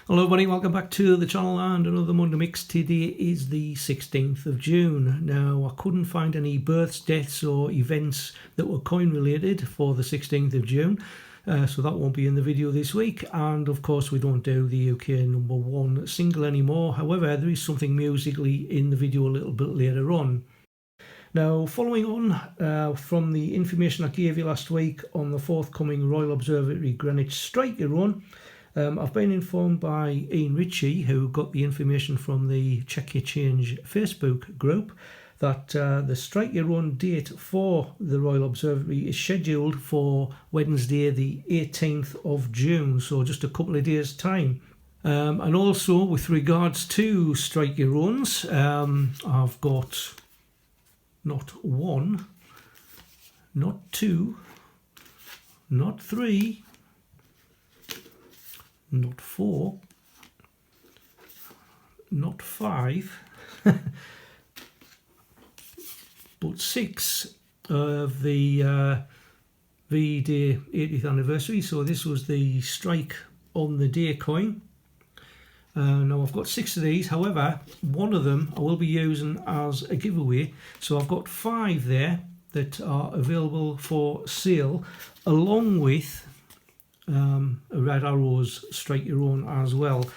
Hello everybody, welcome back to the channel and another Monday Mix. Today is the 16th of June. Now I couldn't find any births, deaths or events that were coin related for the 16th of June. So that won't be in the video this week, and of course we don't do the UK number one single anymore. However, there is something musically in the video a little bit later on. Now, following on from the information I gave you last week on the forthcoming Royal Observatory Greenwich Striker run, I've been informed by Ian Ritchie, who got the information from the Check Your Change Facebook group, that the Striker run date for the Royal Observatory is scheduled for Wednesday the 18th of June, so just a couple of days' time. And also with regards to Striker runs, I've got not one, not two, not three, not four, not five, but six of the V-Day 80th anniversary. So this was the strike on the day coin. Now I've got 6 of these, however one of them I will be using as a giveaway, so I've got 5 there that are available for sale, along with a Red Arrows Strike Your Own as well.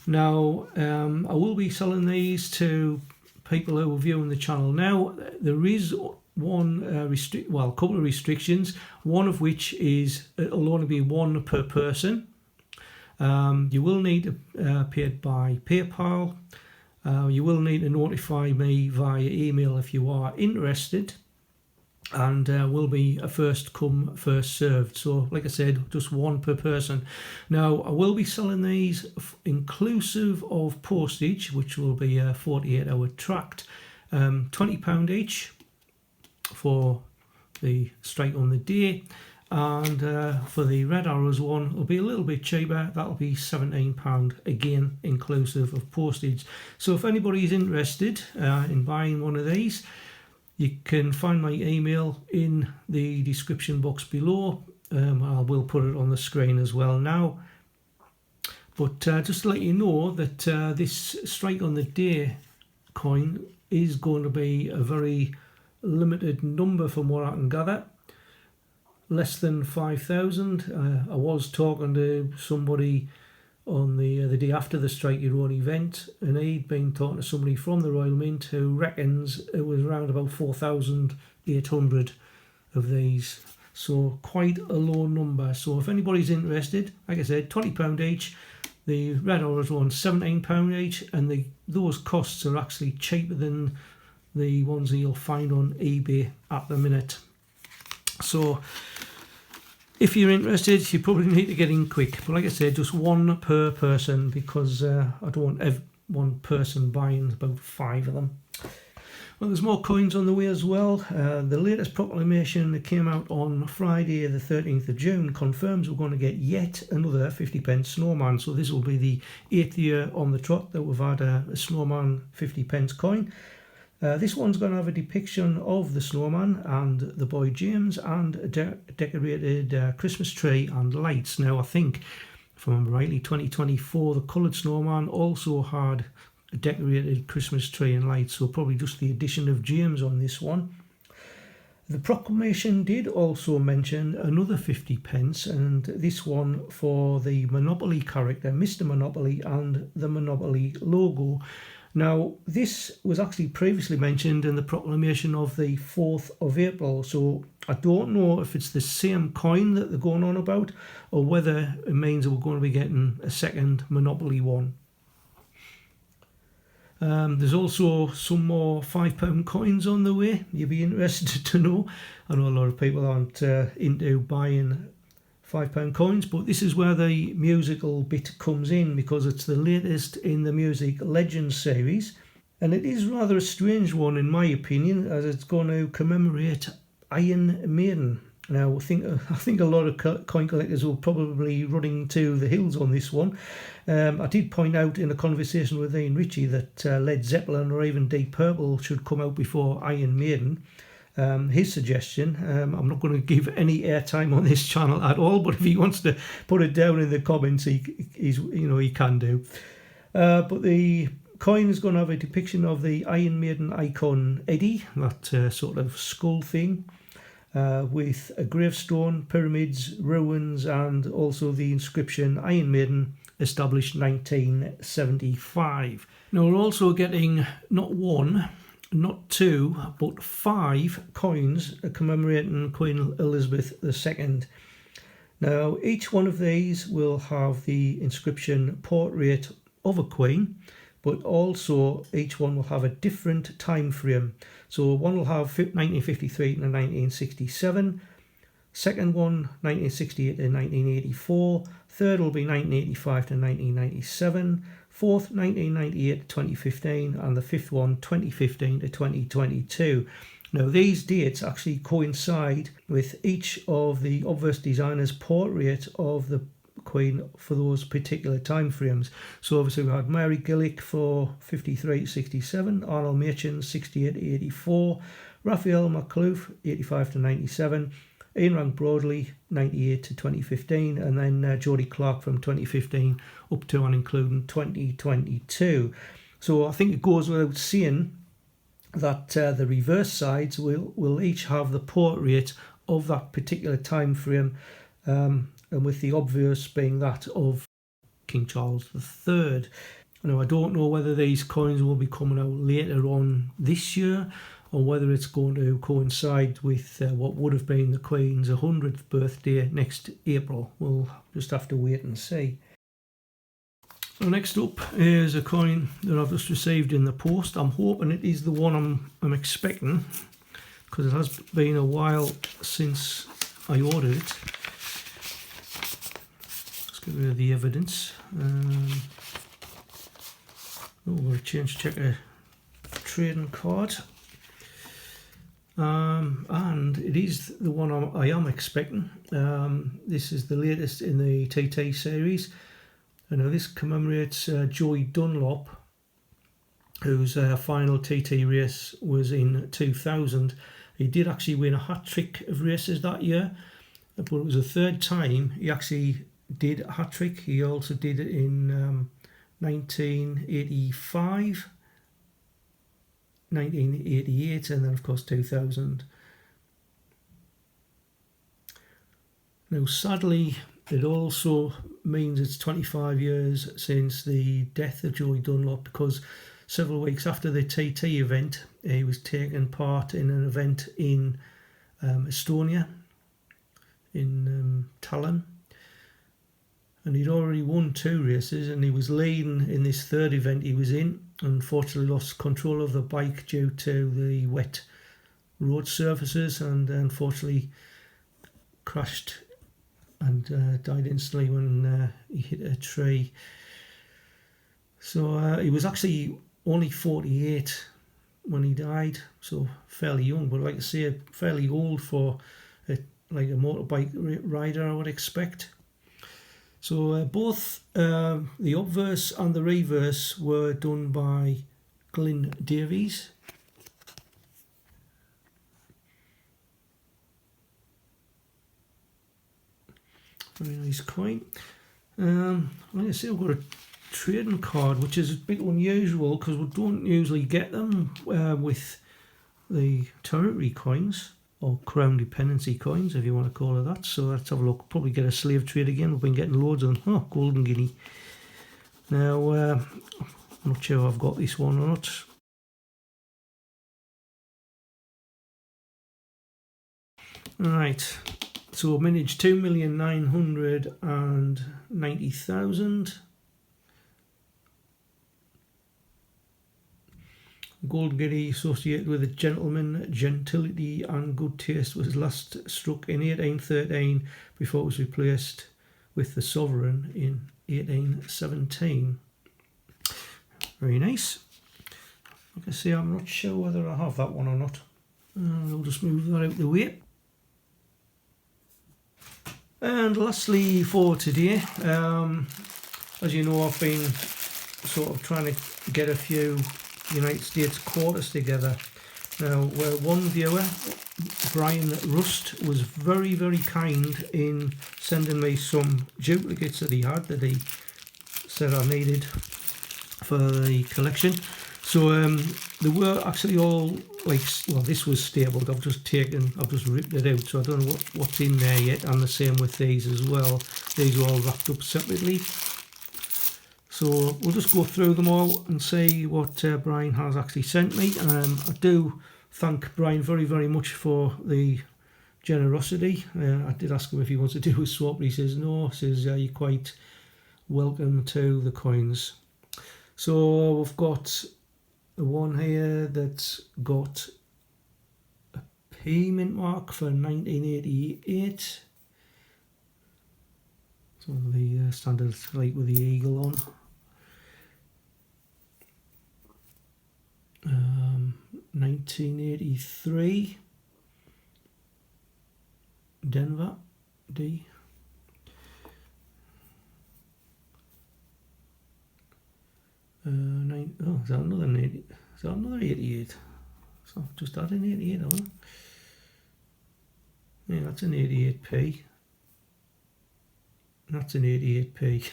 Now I will be selling these to people who are viewing the channel. Now there is one a couple of restrictions, one of which is it'll only be one per person. You will need to pay it by PayPal. You will need to notify me via email if you are interested, and will be a first come first served. So like I said, just one per person. Now I will be selling these inclusive of postage, which will be a 48-hour tract, £20 each for the strike on the day. And for the Red Arrows one, it'll be a little bit cheaper. That'll be £17, again inclusive of postage. So if anybody is interested in buying one of these, you can find my email in the description box below. I will put it on the screen as well now. But just to let you know that this strike on the day coin is going to be a very limited number from what I can gather. Less than 5,000. I was talking to somebody on the day after the Strike Your Own event, and he'd been talking to somebody from the Royal Mint who reckons it was around about 4,800 of these. So quite a low number. So if anybody's interested, like I said, £20 each. The Red Arrows one, £17 each, and those costs are actually cheaper than the ones that you'll find on eBay at the minute. So if you're interested, you probably need to get in quick. But like I said, just one per person, because I don't want one person buying about 5 of them. Well, there's more coins on the way as well. The latest proclamation that came out on Friday the 13th of June confirms we're going to get yet another 50p snowman. So this will be the 8th year on the trot that we've had a snowman 50p coin. This one's going to have a depiction of the snowman and the boy James, and a decorated Christmas tree and lights. Now I think, if I remember rightly, 2024 the coloured snowman also had a decorated Christmas tree and lights, so probably just the addition of James on this one. The proclamation did also mention another 50p, and this one for the Monopoly character, Mr. Monopoly, and the Monopoly logo. Now, this was actually previously mentioned in the proclamation of the 4th of April, so I don't know if it's the same coin that they're going on about, or whether it means that we're going to be getting a second Monopoly one. There's also some more £5 coins on the way. You'll be interested to know. I know a lot of people aren't into buying £5 coins, but this is where the musical bit comes in, because it's the latest in the Music Legends series, and it is rather a strange one in my opinion, as it's going to commemorate Iron Maiden. Now I think a lot of coin collectors will probably running to the hills on this one. I did point out in a conversation with Ian Ritchie that Led Zeppelin or even Deep Purple should come out before Iron Maiden. his suggestion. I'm not going to give any airtime on this channel at all, but if he wants to put it down in the comments, he can do. But the coin is going to have a depiction of the Iron Maiden icon Eddie, that sort of skull thing, with a gravestone, pyramids, ruins, and also the inscription Iron Maiden, established 1975. Now we're also getting not one, not two, but 5 coins commemorating Queen Elizabeth II. Now each one of these will have the inscription portrait of a queen, but also each one will have a different time frame. So one will have 1953 to 1967, second one 1968 to 1984, third will be 1985 to 1997, fourth 1998 to 2015, and the fifth one 2015 to 2022. Now these dates actually coincide with each of the obverse designers' portrait of the Queen for those particular time frames. So obviously we had Mary Gillick for 53 to 67, Arnold Machem 68 to 84, Raphael McClure 85 to 97, Ian Rank Broadley 98 to 2015, and then Jodie Clark from 2015 up to and including 2022. So I think it goes without saying that the reverse sides will each have the portrait of that particular time frame, and with the obverse being that of King Charles III. Now I don't know whether these coins will be coming out later on this year, or whether it's going to coincide with what would have been the Queen's 100th birthday next April. We'll just have to wait and see. So next up is a coin that I've just received in the post. I'm hoping it is the one I'm expecting, because it has been a while since I ordered it. Let's get rid of the evidence. We'll check a trading card. And it is the one I am expecting. This is the latest in the TT series. Now this commemorates Joey Dunlop, whose final TT race was in 2000. He did actually win a hat-trick of races that year, but it was the third time he actually did a hat-trick. He also did it in 1985, 1988, and then of course 2000. Now sadly, it also means it's 25 years since the death of Joey Dunlop, because several weeks after the TT event, he was taking part in an event in Estonia, in Tallinn, and he'd already won 2 races, and he was leading in this third event he was in. Unfortunately lost control of the bike due to the wet road surfaces, and unfortunately crashed and died instantly when he hit a tree. So he was actually only 48 when he died, so fairly young, but like I say, fairly old for like a motorbike rider, I would expect. So both the obverse and the reverse were done by Glyn Davies. Very nice coin. Like I say, I've got a trading card, which is a bit unusual because we don't usually get them with the territory coins, or crown dependency coins, if you want to call it that. So let's have a look. Probably get a slave trade again. We've been getting loads of them. Oh, golden guinea. Now, I'm not sure if I've got this one or not. Right. So mintage 2,990,000. Gold guinea associated with a gentleman, gentility and good taste, was last struck in 1813 before it was replaced with the sovereign in 1817. Very nice. Like I say, I'm not sure whether I have that one or not. I'll just move that out of the way. And lastly for today, as you know, I've been sort of trying to get a few United States quarters together. Now, one viewer, Brian Rust, was very, very kind in sending me some duplicates that he had that he said I needed for the collection. So they were actually all like, well, this was stapled. I've just ripped it out, so I don't know what's in there yet. And the same with these as well. These are all wrapped up separately. So we'll just go through them all and see what Brian has actually sent me. I do thank Brian very, very much for the generosity. I did ask him if he wants to do a swap, but he says no. He says you're quite welcome to the coins. So we've got the one here that's got a payment mark for 1988. So the standard slate with the eagle on. 1983 Denver D. Is that another 80? Is that another 88? So I've just added an 88, haven't I? Yeah, that's an 88p. That's an 88p.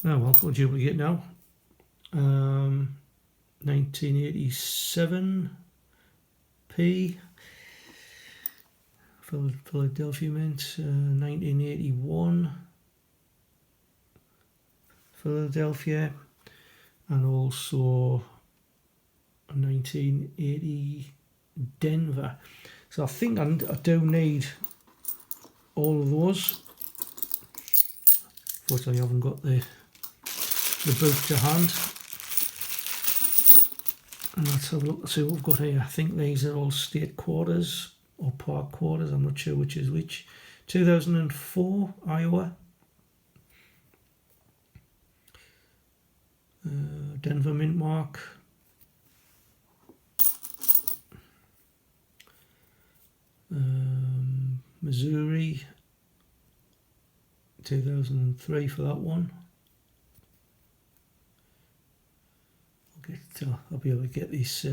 Oh well, we'll duplicate now. 1987 P. Philadelphia Mint. 1981 Philadelphia, and also 1980 Denver. So I think I do need all of those. Unfortunately, I haven't got the book to hand. And let's have a look and see what we've got here. I think these are all state quarters or park quarters. I'm not sure which is which. 2004 Iowa. Denver Mint Mark. Missouri. 2003 for that one. I'll be able to get this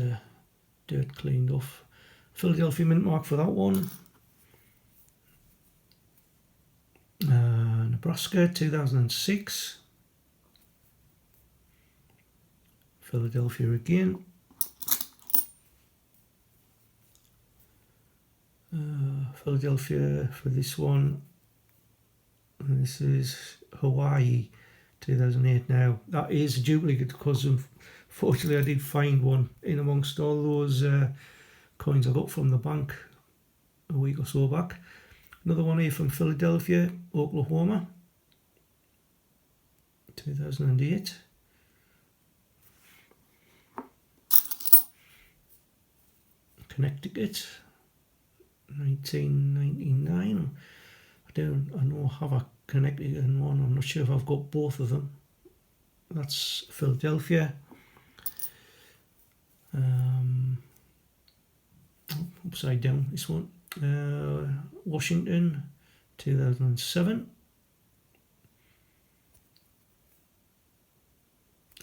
dirt cleaned off. Philadelphia Mint Mark for that one. Nebraska 2006. Philadelphia again. Philadelphia for this one. And this is Hawaii 2008. Now that is a duplicate because unfortunately I did find one in amongst all those coins I got from the bank a week or so back. Another one here from Philadelphia, Oklahoma 2008. Connecticut 1999. I know I have a Connecticut one. I'm not sure if I've got both of them. That's Philadelphia. Upside down, this one. Washington 2007.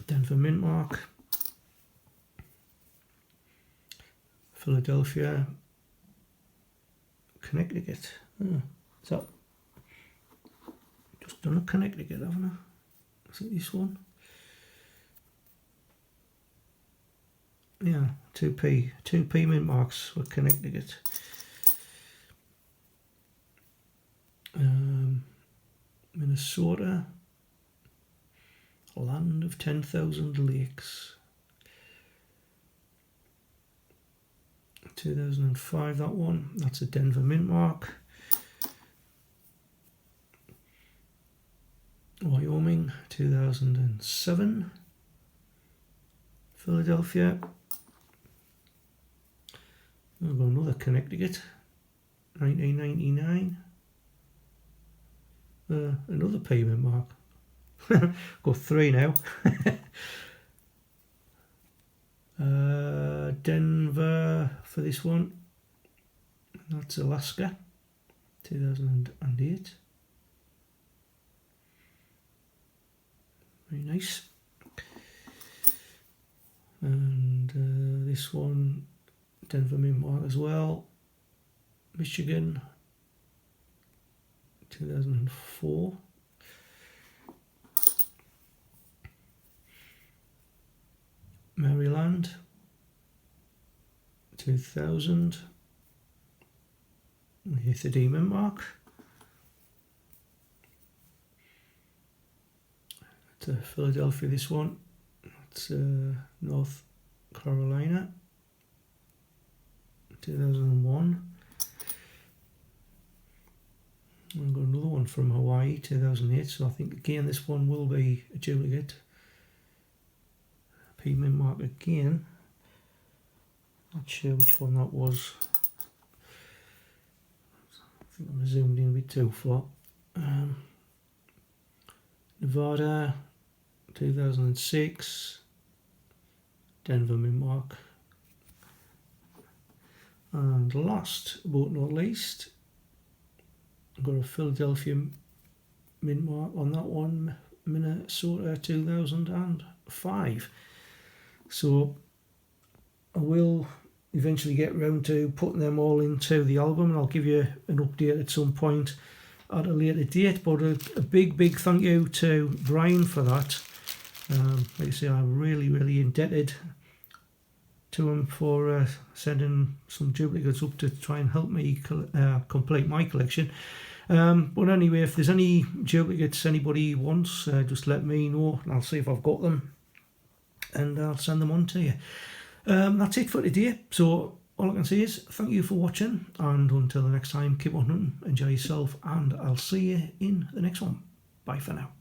Denver Mint Mark. Philadelphia, Connecticut. So just done a Connecticut, haven't I? Is it this one? Yeah, 2p mint marks for Connecticut. Minnesota, land of 10,000 lakes. 2005, that one. That's a Denver Mint Mark. Wyoming, 2007. Philadelphia. We've got another Connecticut, 1999. Another payment mark. Got three now. Denver for this one. That's Alaska, 2008. Very nice. And this one Denver mint mark as well. Michigan, 2004. Maryland, 2000. Here's the D mint mark. To Philadelphia, this one. It's North Carolina, 2001. I've got another one from Hawaii, 2008, so I think again this one will be a duplicate. P mint mark again. Not sure which one that was. I think I'm zoomed in a bit too far. Nevada, 2006. Denver mint mark. And last but not least, I've got a Philadelphia mint mark on that one, Minnesota, 2005. So I will eventually get round to putting them all into the album, and I'll give you an update at some point at a later date. But a big thank you to Brian for that. Like I say, I'm really indebted to him for sending some duplicates up to try and help me complete my collection. But anyway, if there's any duplicates anybody wants, just let me know and I'll see if I've got them and I'll send them on to you. That's it for today. So all I can say is thank you for watching, and until the next time, keep on hunting, enjoy yourself, and I'll see you in the next one. Bye for now.